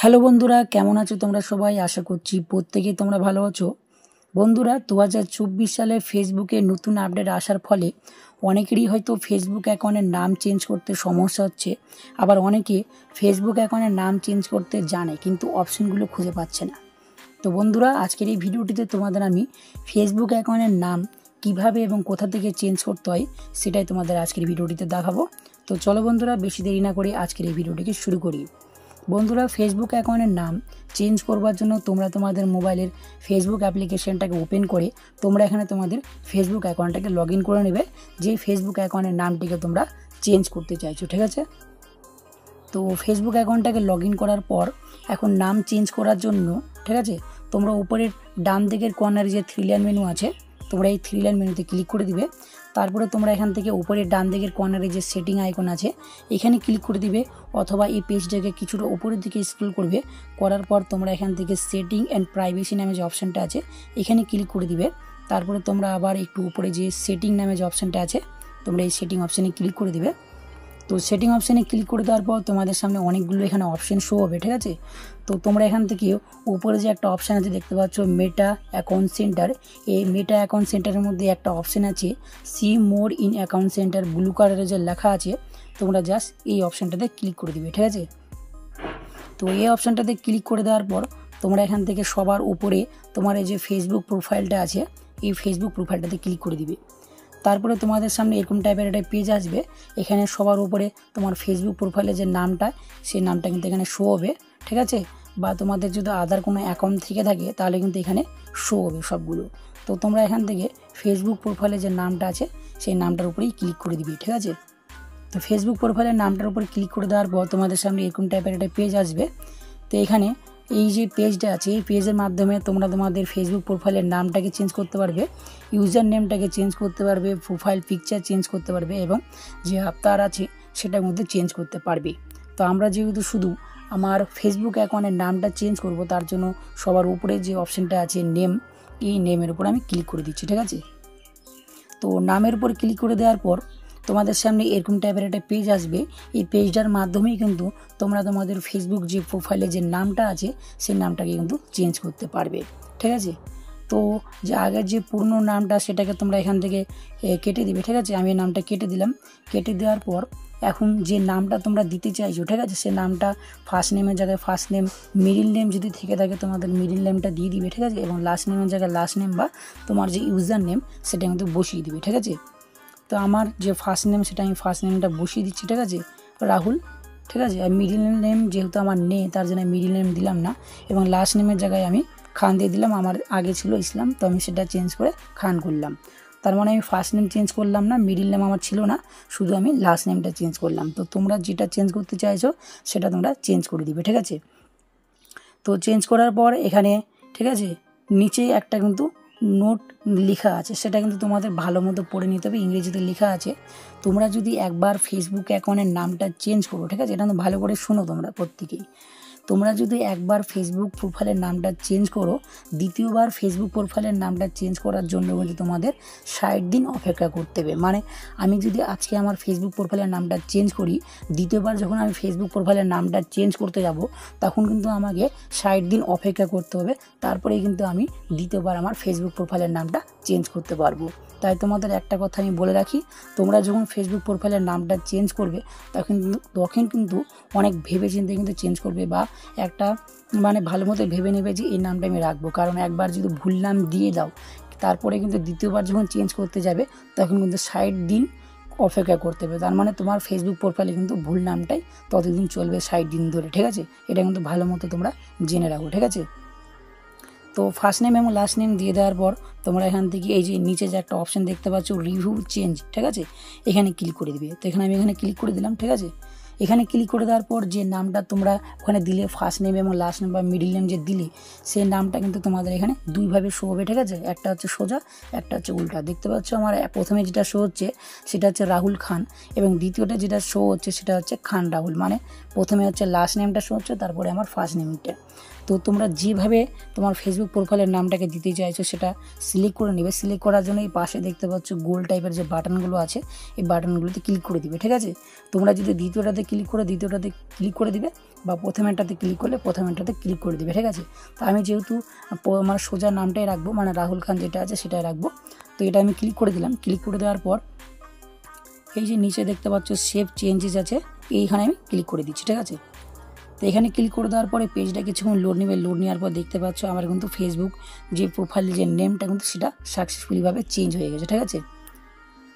Hello বন্ধুরা, কেমন আছো তোমরা সবাই? আশা করছি প্রত্যেকেই তোমরা ভালো আছো। বন্ধুরা, 2024 সালে ফেসবুকে নতুন আপডেট আসার ফলে অনেকেরই হয়তো ফেসবুক অ্যাকাউন্টের নাম চেঞ্জ করতে সমস্যা হচ্ছে। আবার অনেকে ফেসবুক অ্যাকাউন্টের নাম চেঞ্জ করতে জানে কিন্তু অপশনগুলো খুঁজে পাচ্ছে না। তো বন্ধুরা, আজকের এই ভিডিওটিতে তোমাদের আমি ফেসবুক অ্যাকাউন্টের নাম কিভাবে এবং কোথা থেকে চেঞ্জ করতে হয় সেটাই তোমাদের আজকের ভিডিওটিতে দেখাবো। তো চলো বন্ধুরা, বেশি দেরি না করে আজকের এই ভিডিওটিকে শুরু করি। বন্ধুরা, ফেসবুক অ্যাকাউন্টের নাম চেঞ্জ করবার জন্য তোমরা তোমাদের মোবাইলের ফেসবুক অ্যাপ্লিকেশনটাকে ওপেন করে তোমরা এখানে তোমাদের ফেসবুক অ্যাকাউন্টটাকে লগ ইন করে নেবে, যে ফেসবুক অ্যাকাউন্টের নামটিকে তোমরা চেঞ্জ করতে চাইছো। ঠিক আছে, তো ফেসবুক অ্যাকাউন্টটাকে লগ ইন করার পর এখন নাম চেঞ্জ করার জন্য ঠিক আছে, তোমরা উপরের ডান দিকের কর্নারে যে থ্রি লাইন মেনু আছে, তোমরা এই থ্রি লাইন মেনুতে ক্লিক করে দিবে। তারপরে তোমরা এখান থেকে উপরের ডান দিকের কর্নারে যে সেটিং আইকন আছে এখানে ক্লিক করে দিবে, অথবা এই পেজটাকে কিছুটা উপরের দিকে স্ক্রল করবে। করার পর তোমরা এখান থেকে সেটিং অ্যান্ড প্রাইভেসি নামে যে অপশানটা আছে এখানে ক্লিক করে দিবে। তারপরে তোমরা আবার একটু উপরে যে সেটিং নামে যে অপশানটা আছে তোমরা এই সেটিং অপশানে ক্লিক করে দিবে। তো সেটিং অপশানে ক্লিক করে দেওয়ার পর তোমাদের সামনে অনেকগুলো এখানে অপশান শো হবে। ঠিক আছে, তো তোমরা এখান থেকে উপরে যে একটা অপশান আছে দেখতে পাচ্ছ মেটা অ্যাকাউন্ট সেন্টার, এই মেটা অ্যাকাউন্ট সেন্টারের মধ্যে একটা অপশান আছে see more in account centre, blue কালারের যে লেখা আছে তোমরা জাস্ট এই অপশানটাতে ক্লিক করে দিবে। ঠিক আছে, তো এই অপশানটাতে ক্লিক করে দেওয়ার পর তোমরা এখান থেকে সবার উপরে তোমার এই যে ফেসবুক প্রোফাইলটা আছে এই ফেসবুক প্রোফাইলটাতে ক্লিক করে দিবে। তারপরে তোমাদের সামনে এরকম টাইপের একটা পেজ আসবে, এখানে সবার উপরে তোমার ফেসবুক প্রোফাইলের যে নামটা সেই নামটা কিন্তু এখানে শো হবে। ঠিক আছে, বা তোমাদের যদি আদার কোনো অ্যাকাউন্ট থেকে থাকে তাহলে কিন্তু এখানে শো হবে সবগুলো। তো তোমরা এখান থেকে ফেসবুক প্রোফাইলের যে নামটা আছে সেই নামটার উপরেই ক্লিক করে দিবে। ঠিক আছে, তো ফেসবুক প্রোফাইলের নামটার উপরে ক্লিক করে দেওয়ার পর তোমাদের সামনে এরকম টাইপের একটা পেজ আসবে। তো এখানে এই যে পেজটা আছে এই পেজের মাধ্যমে তোমরা তোমাদের ফেসবুক প্রোফাইলের নামটাকে চেঞ্জ করতে পারবে, ইউজার নেমটাকে চেঞ্জ করতে পারবে, প্রোফাইল পিকচার চেঞ্জ করতে পারবে এবং যে আবতার আছে সেটার মধ্যে চেঞ্জ করতে পারবে। তো আমরা যেহেতু শুধু আমার ফেসবুক অ্যাকাউন্টের নামটা চেঞ্জ করব, তার জন্য সবার উপরে যে অপশানটা আছে নেম, এই নেমের উপর আমি ক্লিক করে দিচ্ছি। ঠিক আছে, তো নামের উপর ক্লিক করে দেওয়ার পর তোমাদের সামনে এরকম টাইপের একটা পেজ আসবে। এই পেজটার মাধ্যমেই কিন্তু তোমরা তোমাদের ফেসবুক যে প্রোফাইলে যে নামটা আছে সেই নামটাকে কিন্তু চেঞ্জ করতে পারবে। ঠিক আছে, তো যে আগের যে পুরনো নামটা সেটাকে তোমরা এখান থেকে কেটে দিবে। ঠিক আছে, আমি এই নামটা কেটে দিলাম। কেটে দেওয়ার পর এখন যে নামটা তোমরা দিতে চাইছো ঠিক আছে, সে নামটা ফার্স্ট নেমের জায়গায় ফার্স্ট নেম, মিডিল নেম যদি থেকে থাকে তোমাদের মিডিল নেমটা দিয়ে দিবে। ঠিক আছে, এবং লাস্ট নেমের জায়গায় লাস্ট নেম বা তোমার যে ইউজার নেম সেটা কিন্তু বসিয়ে দিবে। ঠিক আছে, তো আমার যে ফার্স্ট নেম সেটা আমি ফার্স্ট নেমটা বসিয়ে দিচ্ছি। ঠিক আছে, রাহুল। ঠিক আছে, আর মিডিল নেম যেহেতু আমার নেই তার জন্য মিডিল নেম দিলাম না, এবং লাস্ট নেমের জায়গায় আমি খান দিয়ে দিলাম। আমার আগে ছিল ইসলাম, তো আমি সেটা চেঞ্জ করে খান করলাম। তার মানে আমি ফার্স্ট নেম চেঞ্জ করলাম না, মিডিল নেম আমার ছিল না, শুধু আমি লাস্ট নেমটা চেঞ্জ করলাম। তো তোমরা যেটা চেঞ্জ করতে চাইছো সেটা তোমরা চেঞ্জ করে দিবে। ঠিক আছে, তো চেঞ্জ করার পর এখানে ঠিক আছে নিচেই একটা কিন্তু নোট লেখা আছে, সেটা কিন্তু তোমাদের ভালো মতো পড়ে নিতে হবে, ইংরেজিতে লেখা আছে। তোমরা যদি একবার ফেসবুক অ্যাকাউন্টের নামটা চেঞ্জ করো, ঠিক আছে, এটা কিন্তু ভালো করে শোনো তোমরা প্রত্যেকেই। তোমরা যদি একবার ফেসবুক প্রোফাইলের নামটা চেঞ্জ করো, দ্বিতীয়বার ফেসবুক প্রোফাইলের নামটা চেঞ্জ করার জন্য কিন্তু তোমাদের 60 দিন অপেক্ষা করতে হবে। মানে আমি যদি আজকে আমার ফেসবুক প্রোফাইলের নামটা চেঞ্জ করি, দ্বিতীয়বার যখন আমি ফেসবুক প্রোফাইলের নামটা চেঞ্জ করতে যাব তখন কিন্তু আমাকে 60 দিন অপেক্ষা করতে হবে, তারপরেই কিন্তু আমি দ্বিতীয়বার আমার ফেসবুক প্রোফাইলের নামটা চেঞ্জ করতে পারবো। তাই তোমাদের একটা কথা আমি বলে রাখি, তোমরা যখন ফেসবুক প্রোফাইলের নামটা চেঞ্জ করবে তখন কিন্তু অনেক ভেবেচিন্তে কিন্তু চেঞ্জ করবে, বা একটা মানে ভালো মতো ভেবে নেবে যে এই নামটা আমি রাখবো। কারণ একবার যদি ভুল নাম দিয়ে দাও তারপরে কিন্তু দ্বিতীয়বার যখন চেঞ্জ করতে যাবে তখন কিন্তু 60 দিন অপেক্ষা করতে হবে। তার মানে তোমার ফেসবুক প্রোফাইলে কিন্তু ভুল নামটাই ততদিন চলবে 60 দিন ধরে। ঠিক আছে, এটা কিন্তু ভালো মতো তোমরা জেনে রাখো। ঠিক আছে, তো ফার্স্ট নেম এবং লাস্ট নেম দিয়ে দেওয়ার পর তোমরা এখান থেকে এই যে নিচে যে একটা অপশান দেখতে পাচ্ছ রিভিউ চেঞ্জ, ঠিক আছে, এখানে ক্লিক করে দিবে। তো এখানে আমি এখানে ক্লিক করে দিলাম। ঠিক আছে, এখানে ক্লিক করে দেওয়ার পর যে নামটা তোমরা ওখানে দিলে ফার্স্ট নেম এবং লাস্ট নেম বা মিডিল নেম যে দিলে সেই নামটা কিন্তু তোমাদের এখানে দুইভাবে শো হবে। ঠিক আছে, একটা হচ্ছে সোজা, একটা হচ্ছে উল্টা। দেখতে পাচ্ছ আমার প্রথমে যেটা শো হচ্ছে সেটা হচ্ছে রাহুল খান, এবং দ্বিতীয়টা যেটা শো হচ্ছে সেটা হচ্ছে খান রাহুল। মানে প্রথমে হচ্ছে লাস্ট নেমটা শো হচ্ছে, তারপরে আমার ফার্স্ট নেমটা। তো তোমরা যেভাবে তোমার ফেসবুক প্রোফাইলের নামটাকে দিতে চাইছো সেটা সিলেক্ট করে নেবে। সিলেক্ট করার জন্য এই পাশে দেখতে পাচ্ছ গোল টাইপের যে বাটনগুলো আছে এই বাটনগুলোতে ক্লিক করে দিবে। ঠিক আছে, তোমরা যদি দ্বিতীয়টাতে ক্লিক করে দ্বিতীয়টাতে ক্লিক করে দিবে, বা প্রথমেরটাতে ক্লিক করলে প্রথমেরটাতে ক্লিক করে দিবে, ঠিক আছে। তো আমি যেহেতু মানে সোজা নামটাই রাখবো, মানে রাহুল খান যেটা আছে সেটাই রাখবো। তো এটা আমি ক্লিক করে দিলাম। ক্লিক করে দেওয়ার পর এই যে নিচে দেখতে পাচ্ছ সেভ চেঞ্জেস আছে, এইখানে আমি ক্লিক করে দিচ্ছি, ঠিক আছে। তো এখানে ক্লিক করে দেওয়ার পরে পেজটা কিছুক্ষণ লোড নেবে। লোড নেওয়ার পর দেখতে পাচ্ছ আমার কিন্তু ফেসবুক যে প্রোফাইলের যে নেমটা কিন্তু সেটা সাকসেসফুলিভাবে চেঞ্জ হয়ে গেছে, ঠিক আছে।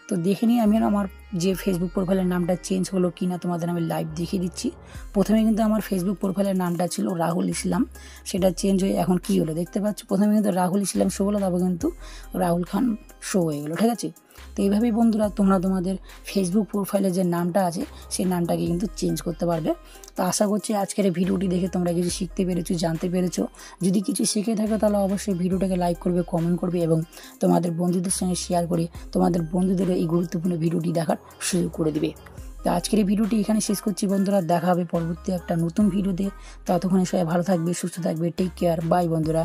তো দেখে নিই আমি আমার যে ফেসবুক প্রোফাইলের নামটা চেঞ্জ হলো কি না তোমাদের আমি লাইভ দেখিয়ে দিচ্ছি। প্রথমে কিন্তু আমার ফেসবুক প্রোফাইলের নামটা ছিল রাহুল ইসলাম, সেটা চেঞ্জ হয়ে এখন কি হলো দেখতে পাচ্ছ। প্রথমে কিন্তু রাহুল ইসলাম শো হলো, তারপর কিন্তু রাহুল খান শো হয়ে গেলো, ঠিক আছে। তো এইভাবেই বন্ধুরা তোমরা তোমাদের ফেসবুক প্রোফাইলে যে নামটা আছে সেই নামটাকে কিন্তু চেঞ্জ করতে পারবে। তো আশা করছি আজকের এই ভিডিওটি দেখে তোমরা কিছু শিখতে পেরেছো, জানতে পেরেছো। যদি কিছু শিখে থাকো তাহলে অবশ্যই ভিডিওটাকে লাইক করবে, কমেন্ট করবে এবং তোমাদের বন্ধুদের সঙ্গে শেয়ার করে তোমাদের বন্ধুদেরও এই গুরুত্বপূর্ণ ভিডিওটি দেখার সুযোগ করে দিবে। তো আজকের এই ভিডিওটি এখানে শেষ করছি বন্ধুরা, দেখা হবে পরবর্তী একটা নতুন ভিডিওতে। ততক্ষণে সবাই ভালো থাকবে, সুস্থ থাকবে, টেক কেয়ার, বাই বন্ধুরা।